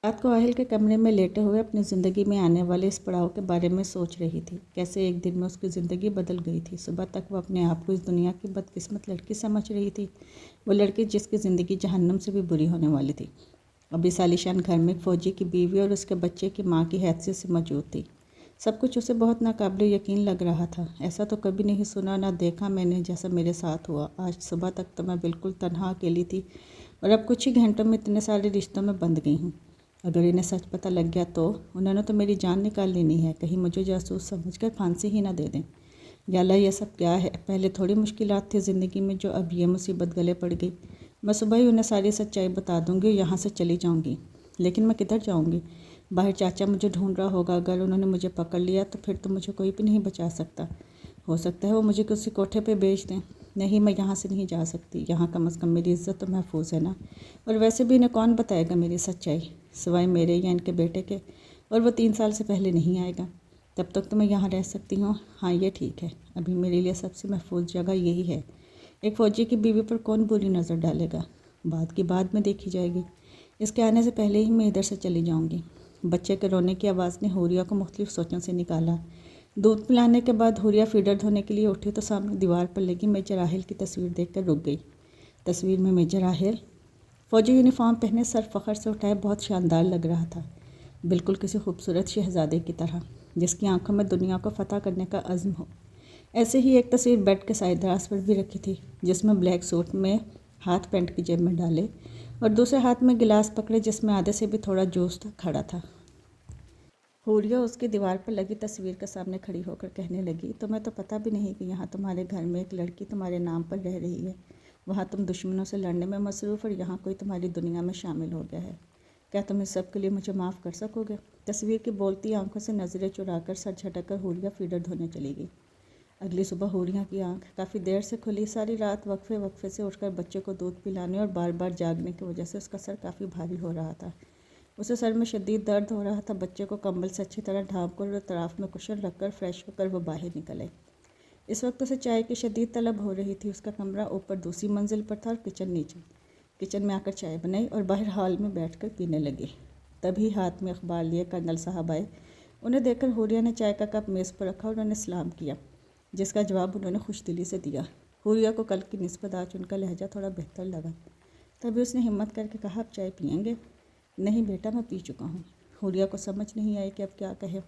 रात को आहिल के कमरे में लेटे हुए अपनी ज़िंदगी में आने वाले इस पड़ाव के बारे में सोच रही थी। कैसे एक दिन में उसकी ज़िंदगी बदल गई थी। सुबह तक वो अपने आप को इस दुनिया की बदकिस्मत लड़की समझ रही थी, वो लड़की जिसकी ज़िंदगी जहन्नुम से भी बुरी होने वाली थी। अभी सालिशान घर में एक फ़ौजी की बीवी और उसके बच्चे की माँ की हैसियत से मौजूद थी। सब कुछ उसे बहुत नाकाबिल यकीन लग रहा था। ऐसा तो कभी नहीं सुना ना देखा मैंने जैसा मेरे साथ हुआ। आज सुबह तक तो मैं बिल्कुल तन्हा अकेली थी और अब कुछ ही घंटों में इतने सारे रिश्तों में बंध गई हूँ। अगर इन्हें सच पता लग गया तो उन्होंने तो मेरी जान निकाल लेनी है। कहीं मुझे जासूस समझकर फांसी ही ना दे दें। या अल्लाह, ये सब क्या है? पहले थोड़ी मुश्किलात थी ज़िंदगी में जो अब ये मुसीबत गले पड़ गई। मैं सुबह ही उन्हें सारी सच्चाई बता दूंगी और यहाँ से चली जाऊँगी। लेकिन मैं किधर जाऊँगी? बाहर चाचा मुझे ढूंढ रहा होगा। अगर उन्होंने मुझे पकड़ लिया तो फिर तो मुझे कोई भी नहीं बचा सकता। हो सकता है वो मुझे किसी कोठे पे बेच दें। नहीं, मैं यहाँ से नहीं जा सकती। यहाँ कम से कम मेरी इज़्ज़त तो महफूज है ना। और वैसे भी इन्हें कौन बताएगा मेरी सच्चाई, सिवाय मेरे या इनके बेटे के। और वो 3 साल से पहले नहीं आएगा। तब तक तो मैं यहाँ रह सकती हूँ। हाँ, ये ठीक है। अभी मेरे लिए सबसे महफूज जगह यही है। एक फ़ौजी की बीवी पर कौन बुरी नज़र डालेगा? बात की बाद में देखी जाएगी। इसके आने से पहले ही मैं इधर से चली जाऊँगी। बच्चे के रोने की आवाज़ ने हुरिया को मुख्तलिफ सोचों से निकाला। दूध पिलाने के बाद हुरिया फीडर धोने के लिए उठी तो सामने दीवार पर लगी मेजर आहिल की तस्वीर देखकर रुक गई। तस्वीर में मेजर आहिल फ़ौजी यूनिफॉर्म पहने सर फ़ख्र से उठाए बहुत शानदार लग रहा था, बिल्कुल किसी खूबसूरत शहज़ादे की तरह जिसकी आंखों में दुनिया को फ़तह करने का अज़्म हो। ऐसे ही एक तस्वीर बेड के साइड दराज पर भी रखी थी, जिसमें ब्लैक सूट में हाथ पैंट की जेब में डाले और दूसरे हाथ में गिलास पकड़े जिसमें आधे से भी थोड़ा जूस था खड़ा था। हुरिया उसकी दीवार पर लगी तस्वीर के सामने खड़ी होकर कहने लगी, तुम्हें तो पता भी नहीं कि यहाँ तुम्हारे घर में एक लड़की तुम्हारे नाम पर रह रही है। वहाँ तुम दुश्मनों से लड़ने में मसरूफ़ और यहाँ कोई तुम्हारी दुनिया में शामिल हो गया है। क्या तुम इस सब के लिए मुझे माफ़ कर सकोगे? तस्वीर की बोलती आंखों से नज़रें चुराकर सर झटक कर हुरिया फीडर धोने चली गई। अगली सुबह हुरिया की आंख काफ़ी देर से खुली। सारी रात वक्फे वक्फे से उठकर बच्चे को दूध पिलाने और बार बार जागने की वजह से उसका सर काफ़ी भारी हो रहा था। उसे सर में शदीद दर्द हो रहा था। बच्चे को कंबल से अच्छी तरह ढाँप कर और तराफ में कुशन रखकर फ्रेश होकर वो बाहर निकले। इस वक्त उसे चाय की शदीद तलब हो रही थी। उसका कमरा ऊपर दूसरी मंजिल पर था और किचन नीचे। किचन में आकर चाय बनाई और बाहर हॉल में बैठकर पीने लगी। तभी हाथ में अखबार लिए कर्नल साहब आए। उन्हें देखकर हुरिया ने चाय का कप मेज़ पर रखा और उन्हें सलाम किया, जिसका जवाब उन्होंने खुशदिली से दिया। हुरिया को कल की निस्बत आज उनका लहजा थोड़ा बेहतर लगा। तभी उसने हिम्मत करके कहा, अब चाय पियेंगे? नहीं बेटा, मैं पी चुका हूँ। हुरिया को समझ नहीं आई कि अब क्या कहे।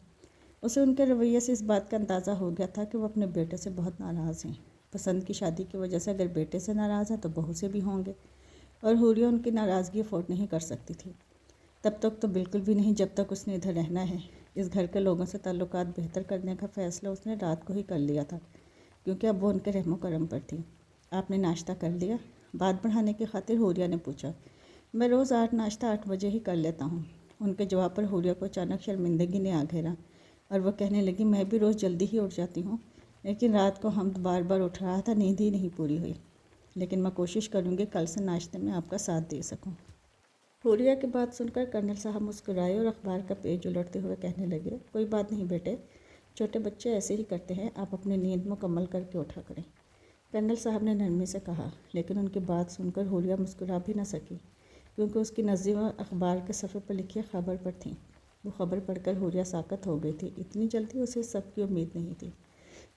उसे उनके रवैये से इस बात का अंदाज़ा हो गया था कि वो अपने बेटे से बहुत नाराज़ हैं। पसंद की शादी की वजह से अगर बेटे से नाराज़ हैं तो बहू से भी होंगे, और हुरिया उनकी नाराज़गी अफोर्ड नहीं कर सकती थी। तब तक तो बिल्कुल भी नहीं, जब तक उसने इधर रहना है। इस घर के लोगों से ताल्लुकात बेहतर करने का फ़ैसला उसने रात को ही कर लिया था, क्योंकि अब वो उनके रहमो करम पर थी। आपने नाश्ता कर लिया? बात बढ़ाने की खातिर हुरिया ने पूछा। मैं रोज़ 8 बजे ही कर लेता हूँ। उनके जवाब पर हुरिया को अचानक शर्मिंदगी ने आ घेरा और वह कहने लगी, मैं भी रोज़ जल्दी ही उठ जाती हूँ, लेकिन रात को हम बार बार उठ रहा था, नींद ही नहीं पूरी हुई। लेकिन मैं कोशिश करूँगी कल से नाश्ते में आपका साथ दे सकूँ। हुरिया की बात सुनकर कर्नल साहब मुस्कुराए और अखबार का पेज उलटते हुए कहने लगे, कोई बात नहीं बेटे, छोटे बच्चे ऐसे ही करते हैं, आप अपनी नींद मुकम्मल करके उठा करें। कर्नल साहब ने नरमी से कहा, लेकिन उनकी बात सुनकर हुरिया मुस्कुरा भी न सकी, क्योंकि उसकी नज़रें अखबार के सफ़े पर लिखी खबर पर थीं। वो खबर पढ़कर हुरिया साकत हो गई थी। इतनी जल्दी उसे सबकी उम्मीद नहीं थी।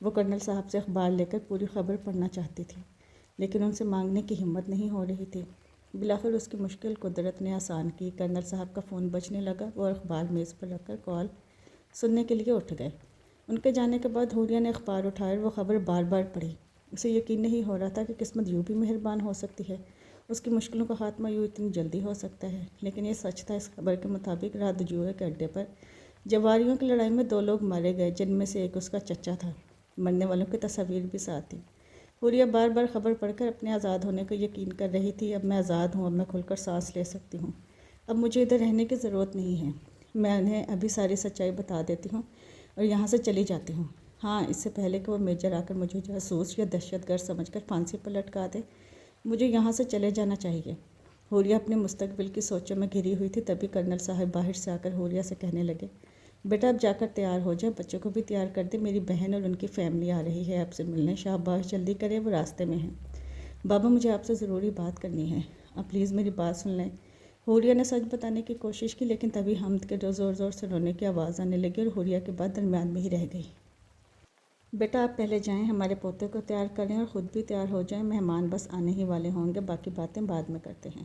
वो कर्नल साहब से अखबार लेकर पूरी खबर पढ़ना चाहती थी, लेकिन उनसे मांगने की हिम्मत नहीं हो रही थी। बिलाखिर उसकी मुश्किल कुदरत ने आसान की। कर्नल साहब का फ़ोन बजने लगा। वो अखबार मेज़ पर रखकर कॉल सुनने के लिए उठ गए। उनके जाने के बाद हुरिया ने अखबार उठाया और वो खबर बार बार पढ़ी। उसे यकीन नहीं हो रहा था कि किस्मत यूँ भी मेहरबान हो सकती है, उसकी मुश्किलों का खात्मा यूँ इतनी जल्दी हो सकता है। लेकिन ये सच था। इस खबर के मुताबिक रात जुए के अड्डे पर जवारियों की लड़ाई में 2 लोग मारे गए, जिनमें से एक उसका चचा था। मरने वालों की तस्वीर भी साथ थी। हुरिया बार बार खबर पढ़कर अपने आज़ाद होने का यकीन कर रही थी। अब मैं आज़ाद हूँ, अब मैं खुलकर सांस ले सकती हूँ, अब मुझे इधर रहने की ज़रूरत नहीं है। मैं उन्हें अभी सारी सच्चाई बता देती हूँ और यहाँ से चली जाती हूँ। हाँ, इससे पहले कि वो मेजर आकर मुझे जासूस या दहशतगर्द समझकर फांसी पर लटका दे, मुझे यहाँ से चले जाना चाहिए। हुरिया अपने मुस्तकबिल की सोचों में घिरी हुई थी। तभी कर्नल साहब बाहर से आकर हुरिया से कहने लगे, बेटा अब जाकर तैयार हो जाए, बच्चों को भी तैयार कर दे, मेरी बहन और उनकी फैमिली आ रही है आपसे मिलने। शाबाश, जल्दी करें, वो रास्ते में हैं। बाबा, मुझे आपसे ज़रूरी बात करनी है, आप प्लीज़ मेरी बात सुन लें। حوریہ نے سچ بتانے کی کوشش کی، لیکن تبھی حمد کے زور زور سے رونے کی آواز آنے لگی اور حوریہ کی بات درمیان میں ہی رہ گئی۔ بیٹا آپ پہلے جائیں، ہمارے پوتے کو تیار کریں اور خود بھی تیار ہو جائیں، مہمان بس آنے ہی والے ہوں گے، باقی باتیں بعد میں کرتے ہیں۔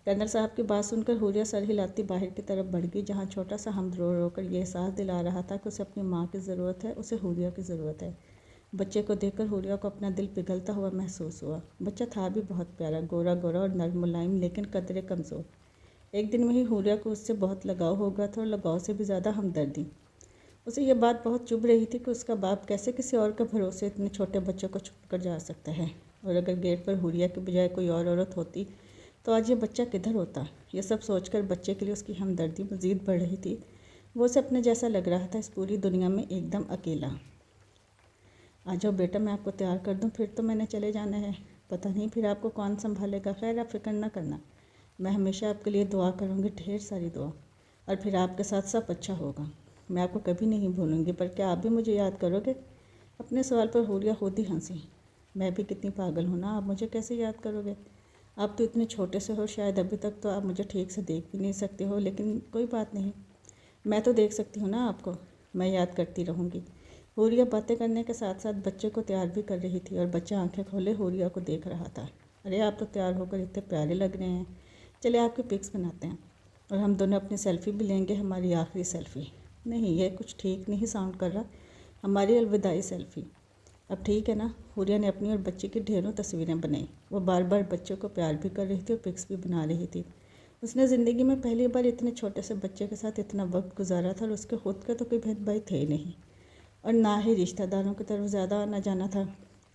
کرنل صاحب کی بات سن کر حوریہ سر ہلاتی باہر کی طرف بڑھ گئی، جہاں چھوٹا سا حمد رو رو کر یہ احساس دلا رہا تھا کہ اسے اپنی ماں کی ضرورت ہے، اسے حوریہ کی ضرورت ہے۔ بچے کو دیکھ کر حوریہ کو اپنا دل پگھلتا ہوا محسوس ہوا۔ بچہ تھا بھی بہت پیارا، گورا گورا اور نرم ملائم، لیکن قدرے کمزور۔ ایک دن میں ہی حوریہ کو اس سے بہت لگاؤ ہو گیا تھا، اور لگاؤ سے بھی زیادہ ہمدردی۔ اسے یہ بات بہت چبھ رہی تھی کہ اس کا باپ کیسے کسی اور کے بھروسے اتنے چھوٹے بچے کو چھوڑ کر جا سکتا ہے، اور اگر گیٹ پر حوریہ کے بجائے کوئی اور عورت ہوتی تو آج یہ بچہ کدھر ہوتا۔ یہ سب سوچ کر بچے کے لیے اس کی ہمدردی مزید بڑھ رہی تھی۔ وہ اسے اپنے جیسا لگ رہا تھا، اس پوری دنیا میں ایک دم اکیلا۔ آ جاؤ بیٹا، میں آپ کو تیار کر دوں، پھر تو میں نے چلے جانا ہے، پتہ نہیں پھر آپ کو کون سنبھالے گا۔ خیر آپ فکر نہ کرنا، میں ہمیشہ آپ کے لیے دعا کروں گی، ڈھیر ساری دعا، اور پھر آپ کے ساتھ سب اچھا ہوگا۔ میں آپ کو کبھی نہیں بھولوں گی، پر کیا آپ بھی مجھے یاد کرو گے؟ اپنے سوال پر حوریہ خود ہی ہنسی۔ میں بھی کتنی پاگل ہوں نا، آپ مجھے کیسے یاد کرو گے؟ آپ تو اتنے چھوٹے سے ہو، شاید ابھی تک تو آپ مجھے ٹھیک سے دیکھ بھی نہیں سکتے ہو، لیکن کوئی بات نہیں، میں تو دیکھ سکتی ہوں نا آپ کو، میں یاد کرتی رہوں گی۔ حوریہ باتیں کرنے کے ساتھ ساتھ بچے کو تیار بھی کر رہی تھی، اور بچہ آنکھیں کھولے حوریہ کو دیکھ رہا تھا۔ ارے آپ تو تیار ہو کر اتنے پیارے لگ رہے ہیں، چلے آپ کی پکس بناتے ہیں، اور ہم دونوں اپنی سیلفی بھی لیں گے، ہماری آخری سیلفی۔ نہیں، یہ کچھ ٹھیک نہیں ساؤنڈ کر رہا، ہماری الوداعی سیلفی۔ اب ٹھیک ہے نا؟ حوریہ نے اپنی اور بچے کی ڈھیروں تصویریں بنائیں۔ وہ بار بار بچے کو پیار بھی کر رہی تھی اور پکس بھی بنا رہی تھی۔ اس نے زندگی میں پہلی بار اتنے چھوٹے سے بچے کے ساتھ اتنا وقت گزارا تھا، اور اس کے خود کے تو کوئی بہن بھائی تھے نہیں، اور نہ ہی رشتہ داروں کی طرف زیادہ آنا جانا تھا،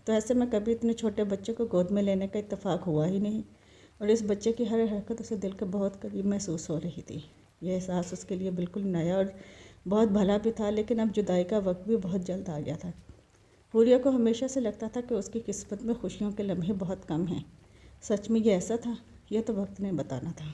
تو ایسے میں کبھی اتنے چھوٹے بچے کو گود میں لینے کا اتفاق ہوا ہی نہیں، اور اس بچے کی ہر حرکت اسے دل کے بہت قریب محسوس ہو رہی تھی۔ یہ احساس اس کے لیے بالکل نیا اور بہت بھلا بھی تھا، لیکن اب جدائی کا وقت بھی بہت جلد آ گیا تھا۔ حوریہ کو ہمیشہ سے لگتا تھا کہ اس کی قسمت میں خوشیوں کے لمحے بہت کم ہیں۔ سچ میں یہ ایسا تھا؟ یہ تو وقت نے بتانا تھا۔